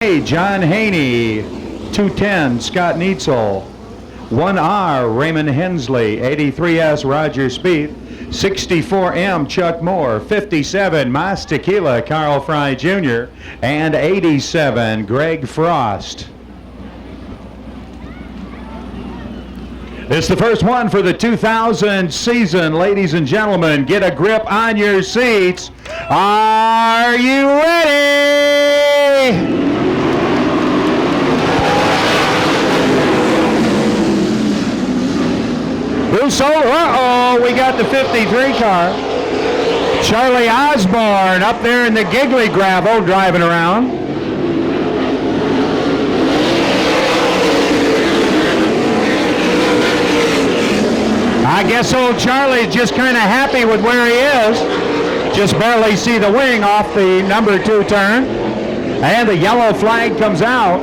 John Haney. 210, Scott Neitzel. 1R, Raymond Hensley. 83S, Roger Spieth. 64M, Chuck Moore. 57, Mas Tequila, Carl Fry Jr. And 87, Greg Frost. It's the first one for the 2000 season, ladies and gentlemen. Get a grip on your seats. Are you ready? Uh-oh, we got the 53 car. Charlie Osborne up there in the giggly gravel driving around. I guess old Charlie's just kind of happy with where he is. Just barely see the wing off the number 2 turn. And the yellow flag comes out.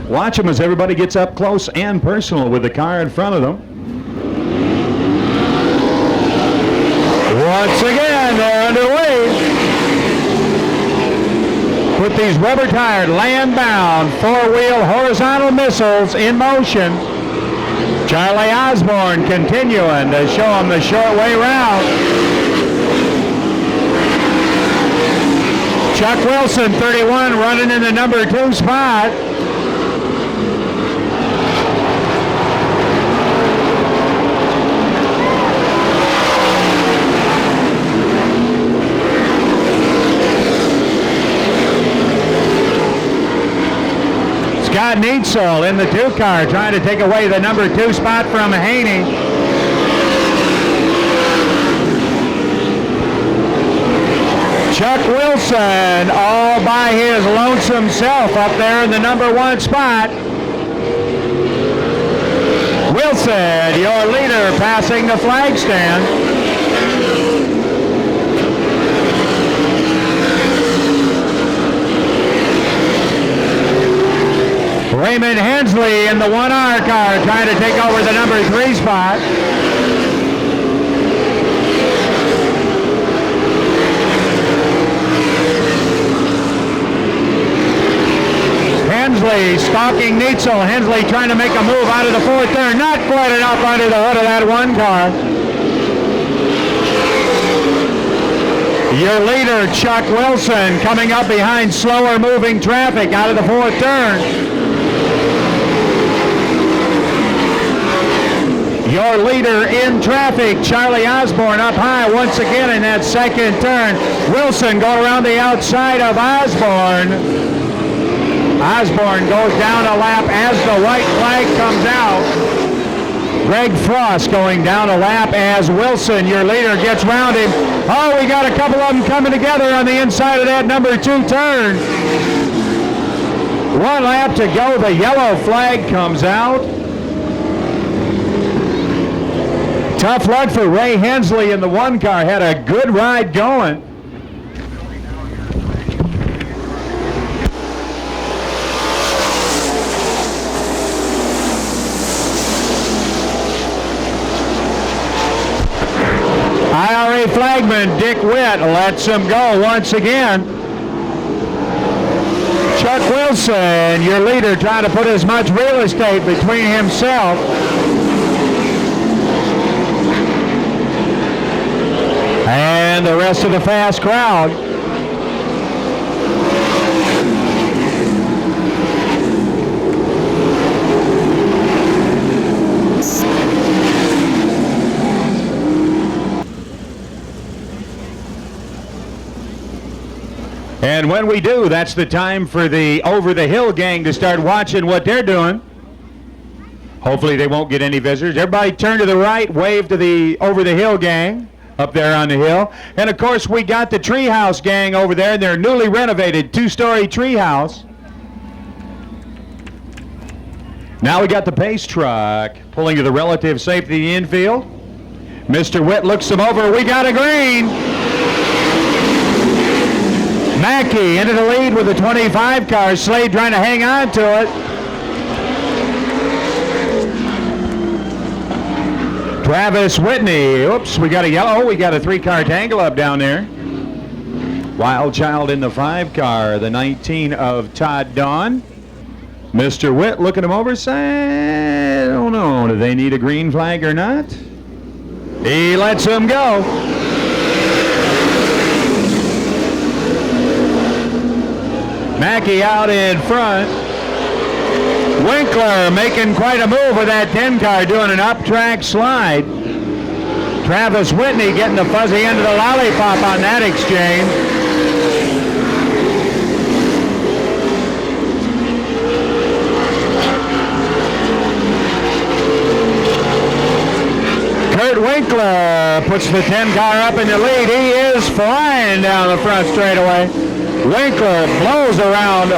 Watch them as everybody gets up close and personal with the car in front of them. Once again, they're underway. Put these rubber-tired, land-bound, 4-wheel horizontal missiles in motion. Charlie Osborne continuing to show them the short way round. Chuck Wilson, 31, running in the number 2 spot. Scott Neitzel in the 2 car trying to take away the number 2 spot from Haney. Chuck Wilson all by his lonesome self up there in the number 1 spot. Wilson, your leader, passing the flag stand. Raymond Hensley in the 1R car trying to take over the number 3 spot. Hensley stalking Neitzel. Hensley trying to make a move out of the 4th turn. Not quite enough under the hood of that 1 car. Your leader, Chuck Wilson, coming up behind slower moving traffic out of the 4th turn. Your leader in traffic, Charlie Osborne, up high once again in that 2nd turn. Wilson going around the outside of Osborne. Osborne goes down a lap as the white flag comes out. Greg Frost going down a lap as Wilson, your leader, gets round him. Oh, we got a couple of them coming together on the inside of that number 2 turn. 1 lap to go. The yellow flag comes out. Tough luck for Ray Hensley in the 1 car. Had a good ride going. IRA flagman Dick Witt lets him go once again. Chuck Wilson, your leader, trying to put as much real estate between himself and the rest of the fast crowd. And when we do, that's the time for the Over the Hill gang to start watching what they're doing. Hopefully they won't get any visitors. Everybody turn to the right, wave to the Over the Hill gang up there on the hill. And of course we got the Treehouse gang over there in their newly renovated 2-story treehouse. Now we got the pace truck pulling to the relative safety infield. Mr. Witt looks them over. We got a green. Mackey into the lead with the 25 car. Slade trying to hang on to it. Travis Whitney. Oops, we got a yellow. We got a 3-car tangle up down there. Wild Child in the 5-car, the 19 of Todd Dawn. Mr. Witt looking him over, saying, I don't know, do they need a green flag or not? He lets him go. Mackey out in front. Winkler making quite a move with that 10-car, doing an up-track slide. Travis Whitney getting the fuzzy end of the lollipop on that exchange. Kurt Winkler puts the 10-car up in the lead. He is flying down the front straightaway. Winkler blows around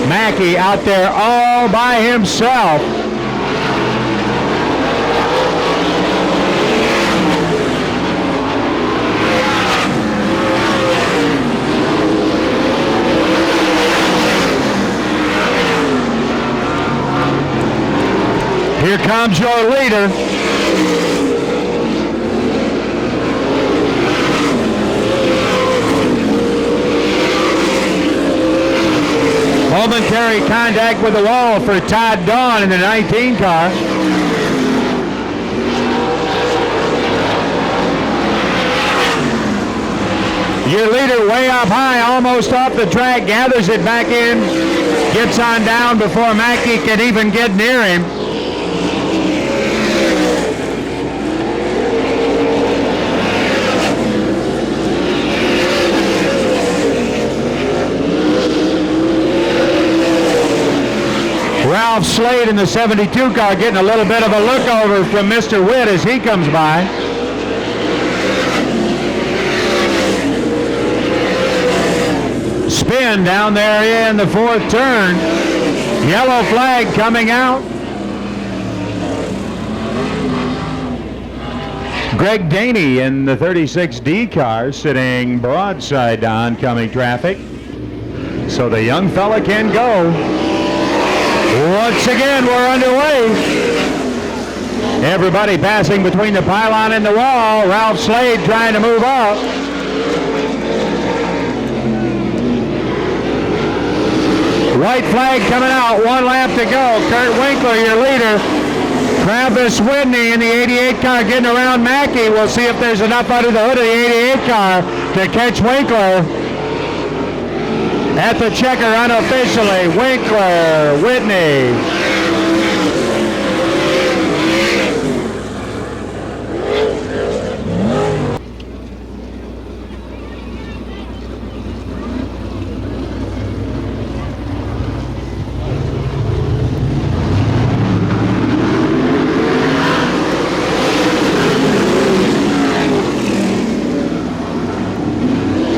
Mackey out there all by himself. Here comes your leader. Momentary contact with the wall for Todd Dawn in the 19 car. Your leader way up high, almost off the track, gathers it back in, gets on down before Mackey can even get near him. Ralph Slade in the 72 car getting a little bit of a look over from Mr. Witt as he comes by. Spin down there in the 4th turn. Yellow flag coming out. Greg Daney in the 36D car sitting broadside to oncoming traffic. So the young fella can go. Once again, we're underway. Everybody passing between the pylon and the wall. Ralph Slade trying to move up. White flag coming out. 1 lap to go. Kurt Winkler, your leader. Travis Whitney in the 88 car getting around Mackey. We'll see if there's enough under the hood of the 88 car to catch Winkler. At the checker unofficially, Winkler, Whitney.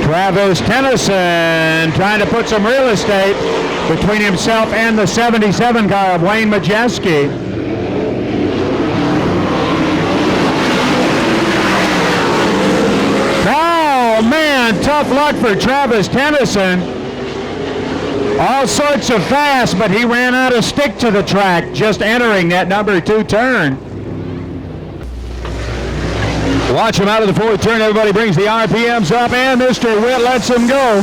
Travis Tennyson trying to put some real estate between himself and the 77 car of Wayne Majeski. Oh man, tough luck for Travis Tennyson. All sorts of fast, but he ran out of stick to the track just entering that number 2 turn. Watch him out of the 4th turn. Everybody brings the RPMs up, and Mr. Witt lets him go.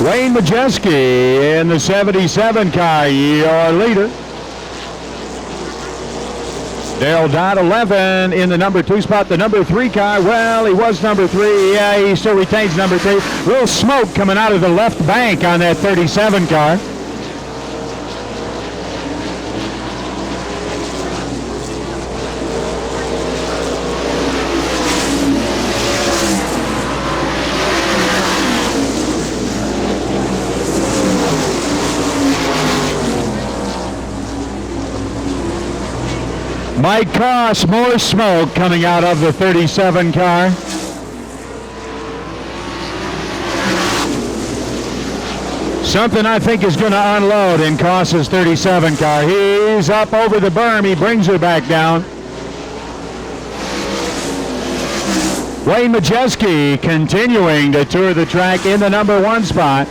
Wayne Majeski in the 77 car, your leader. Darrell Dodd 11 in the number 2 spot. The number 3 car, well, he was number 3. Yeah, he still retains number 3. Little smoke coming out of the left bank on that 37 car. Mike Cross, more smoke coming out of the 37 car. Something I think is going to unload in Cross's 37 car. He's up over the berm. He brings her back down. Wayne Majeski continuing to tour the track in the number 1 spot.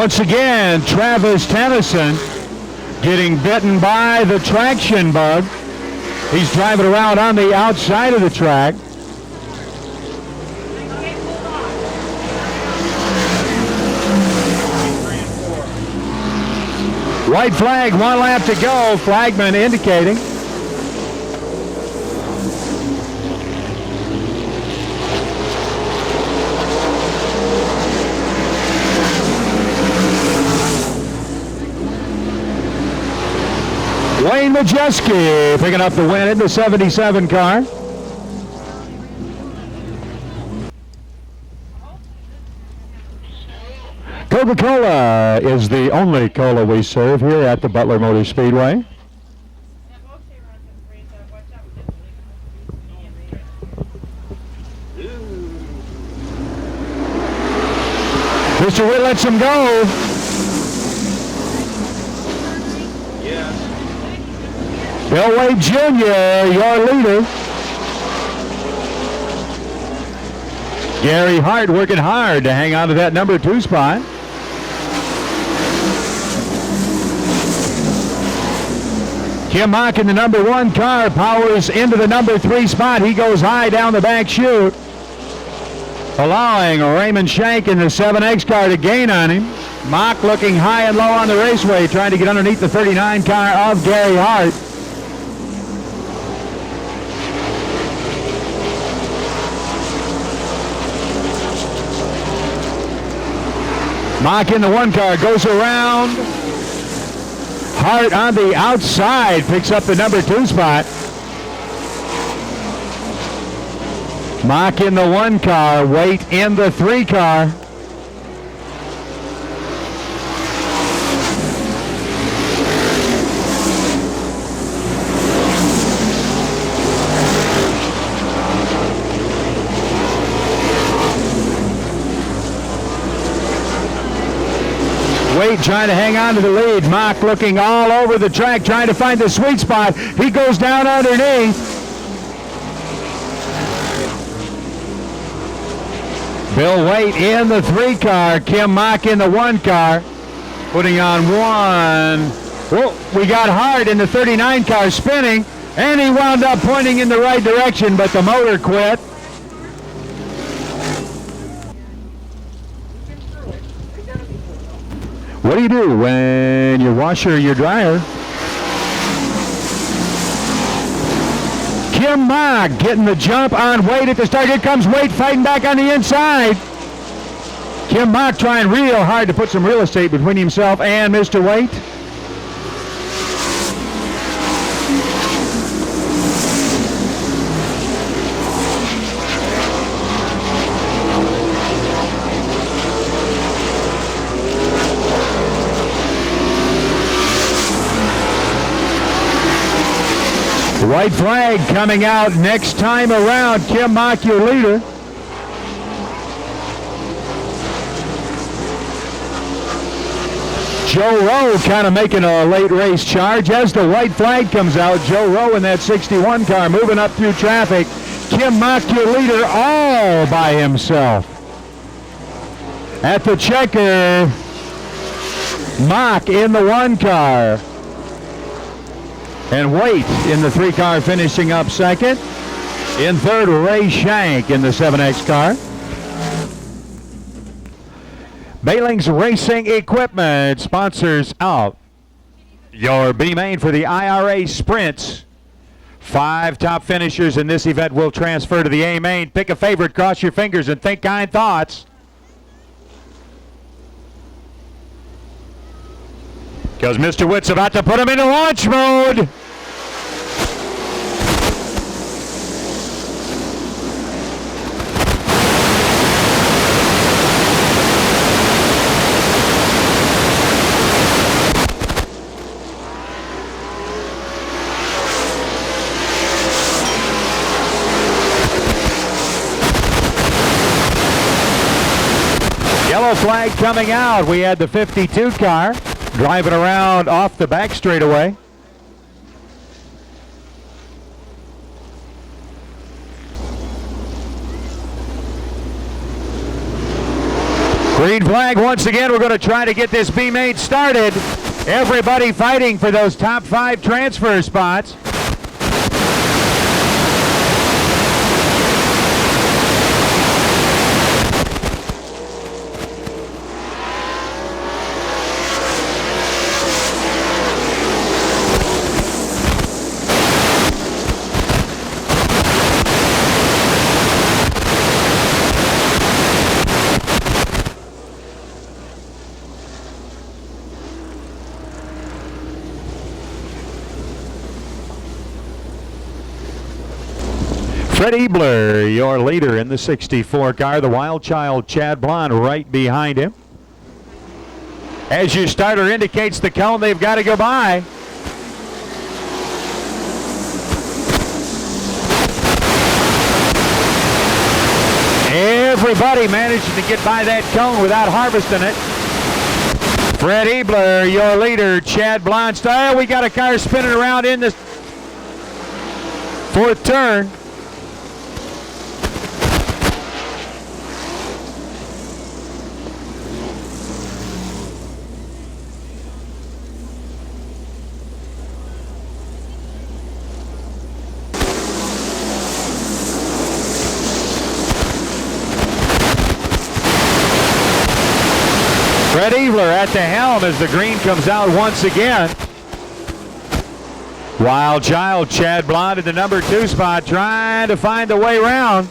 Once again, Travis Tennyson getting bitten by the traction bug. He's driving around on the outside of the track. White flag, 1 lap to go. Flagman indicating. Wayne Majeski picking up the win in the 77 car. Coca-Cola is the only cola we serve here at the Butler Motor Speedway. Mr. Witt lets him go. Bill Wade Jr., your leader. Gary Hart working hard to hang on to that number 2 spot. Kim Mock in the number 1 car powers into the number 3 spot. He goes high down the back chute, allowing Raymond Shank in the 7X car to gain on him. Mock looking high and low on the raceway, trying to get underneath the 39 car of Gary Hart. Mock in the 1 car, goes around. Hart on the outside picks up the number 2 spot. Mock in the 1 car, Waite in the 3 car. Wade trying to hang on to the lead. Mock looking all over the track, trying to find the sweet spot. He goes down underneath. Bill Waite in the 3 car. Kim Mock in the 1 car. Putting on 1. Whoa, we got Hart in the 39 car spinning, and he wound up pointing in the right direction, but the motor quit. What do you do when your washer or your dryer? Kim Mock getting the jump on Waite at the start. Here comes Waite fighting back on the inside. Kim Mock trying real hard to put some real estate between himself and Mr. Waite. White flag coming out next time around. Kim Mock, your leader. Joe Rowe kind of making a late race charge. As the white flag comes out, Joe Rowe in that 61 car moving up through traffic. Kim Mock, your leader, all by himself. At the checker, Mock in the 1 car. And Waite in the 3 car finishing up second. In third, Ray Shank in the 7X car. Bailing's Racing Equipment sponsors out your B main for the IRA Sprints. 5 top finishers in this event will transfer to the A main. Pick a favorite, cross your fingers, and think kind thoughts. Because Mr. Witt's about to put him into launch mode. Yellow flag coming out. We had the 52 car driving around off the back straightaway. Green flag once again. We're going to try to get this B-main started. Everybody fighting for those top 5 transfer spots. Fred Ebler, your leader in the 64 car. The Wild Child, Chad Blond, right behind him. As your starter indicates the cone, they've got to go by. Everybody managed to get by that cone without harvesting it. Fred Ebler, your leader. Chad Blond. Oh, we got a car spinning around in the 4th turn. Fred Ebler at the helm as the green comes out once again. Wild Child, Chad Blond at the number 2 spot, trying to find a way around.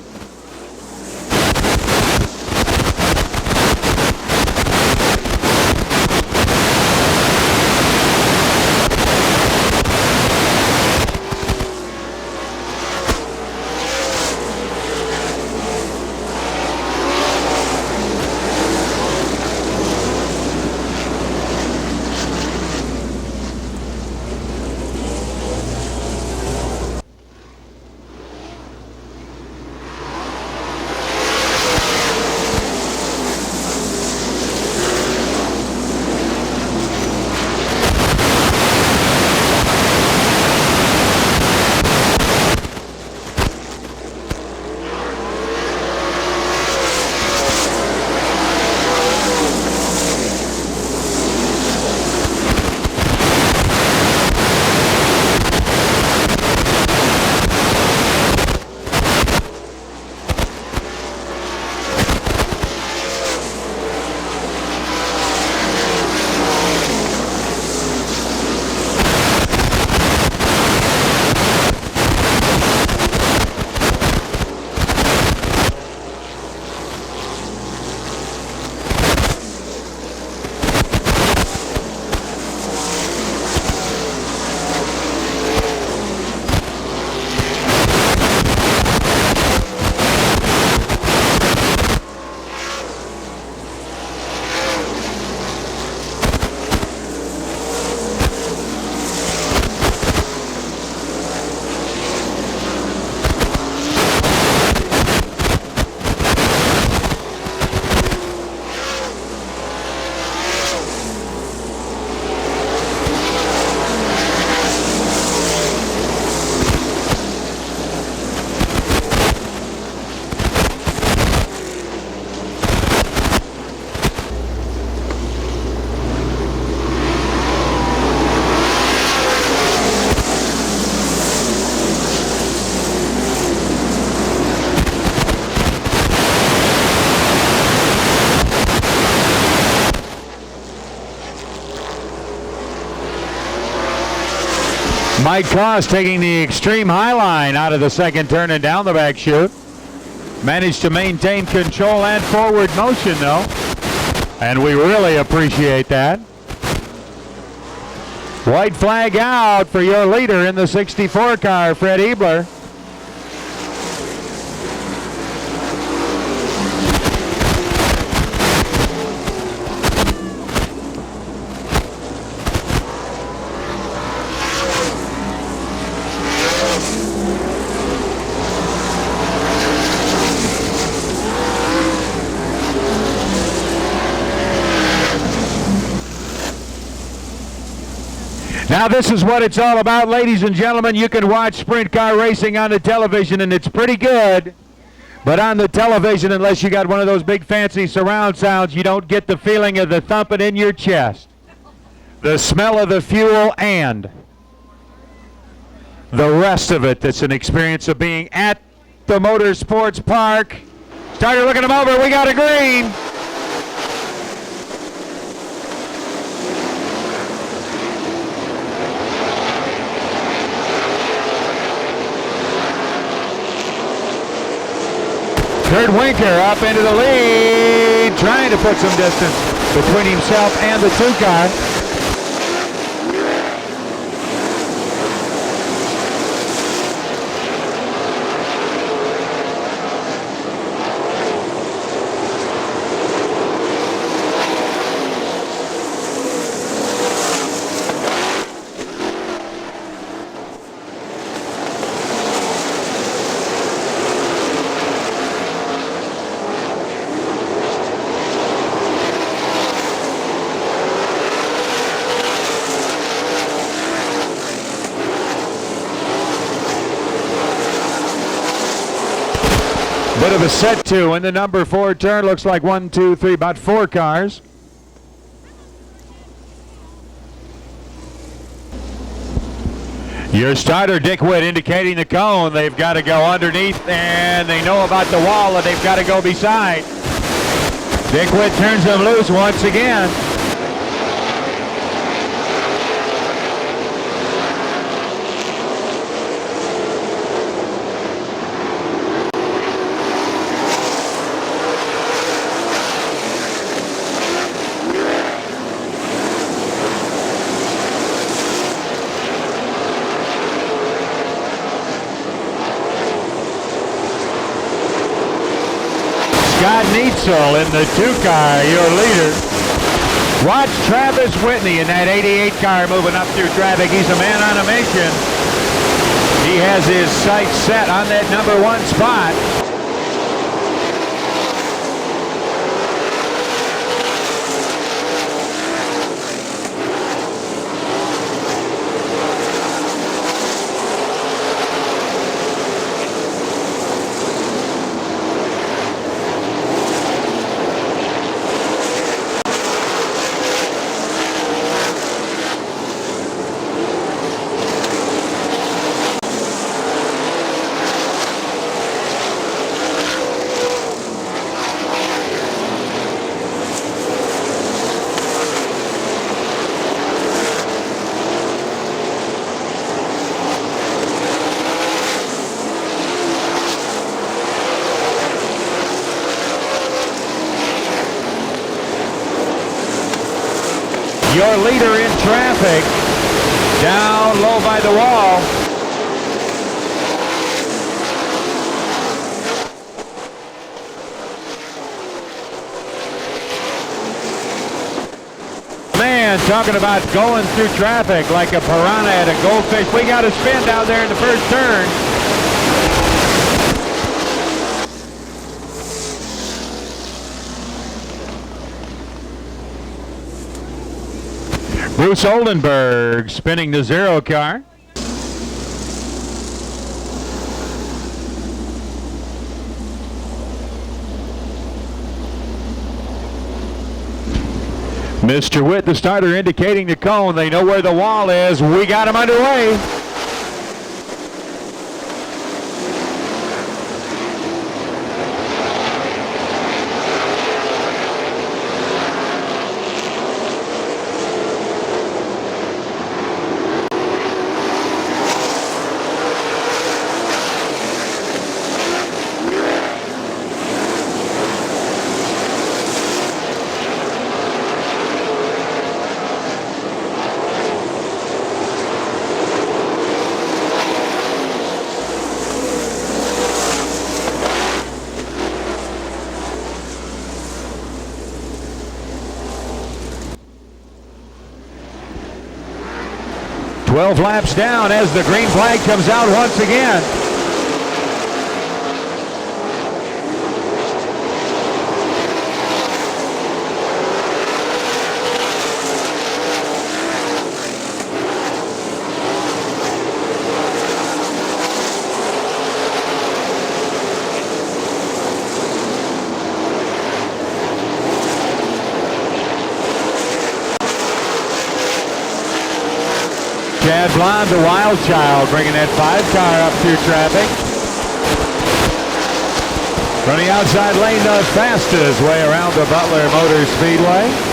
Mike Koss taking the extreme high line out of the 2nd turn and down the back chute. Managed to maintain control and forward motion though, and we really appreciate that. White flag out for your leader in the 64 car, Fred Ebler. Now this is what it's all about, ladies and gentlemen. You can watch sprint car racing on the television, and it's pretty good. But on the television, unless you got one of those big fancy surround sounds, you don't get the feeling of the thumping in your chest, the smell of the fuel, and the rest of it. That's an experience of being at the Motorsports Park. Starter looking him over. We got a green. Kurt Winker up into the lead, trying to put some distance between himself and the 2-car. Bit of a set to in the number 4 turn. Looks like 1, 2, 3, about 4 cars. Your starter, Dick Witt, indicating the cone. They've got to go underneath, and they know about the wall that they've got to go beside. Dick Witt turns them loose once again. Scott Neitzel in the 2-car, your leader. Watch Travis Whitney in that 88 car moving up through traffic. He's a man on a mission. He has his sights set on that number 1 spot. Your leader in traffic, down low by the wall. Man, talking about going through traffic like a piranha at a goldfish. We got a spin down there in the first turn. Bruce Oldenburg spinning the 0 car. Mr. Witt, the starter, indicating the cone. They know where the wall is. We got him underway. "12 laps down as the green flag comes out once again. Chad Blond, the wild child, bringing that 5 car up through traffic. Running outside lane the fastest way around the Butler Motor Speedway.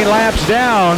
Laps down.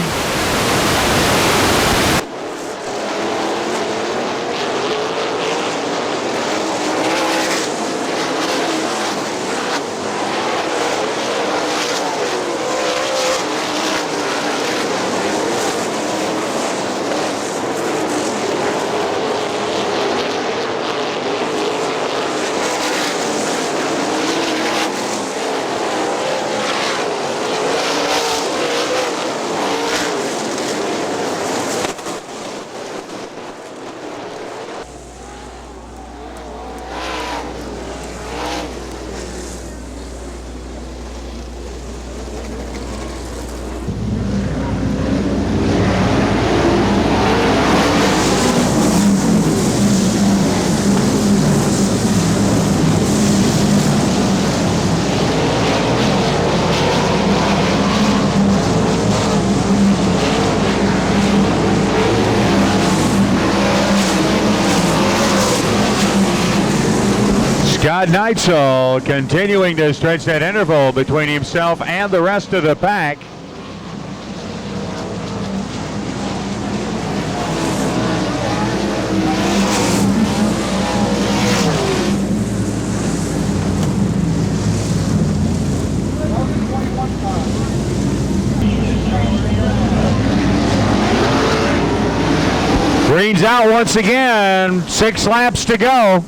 Scotty Neitzel continuing to stretch that interval between himself and the rest of the pack. Green's out once again, 6 laps to go.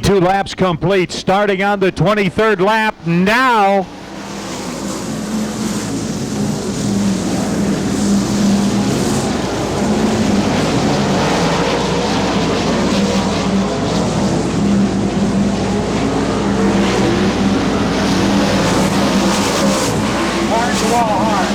Two laps complete, starting on the 23rd lap now. Hard to wall, hard.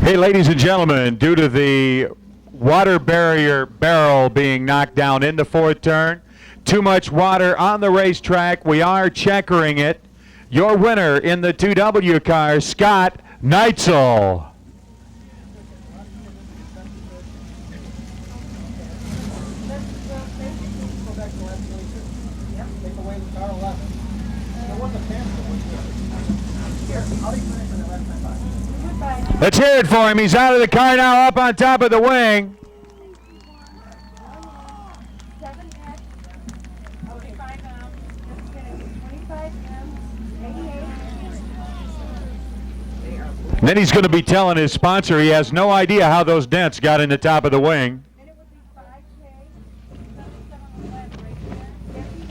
Hey, ladies and gentlemen, due to the water barrel being knocked down in the 4th turn, too much water on the racetrack, we are checkering it. Your winner in the 2W car, Scotty Neitzel. Let's hear it for him. He's out of the car now, up on top of the wing. And then he's going to be telling his sponsor he has no idea how those dents got in the top of the wing.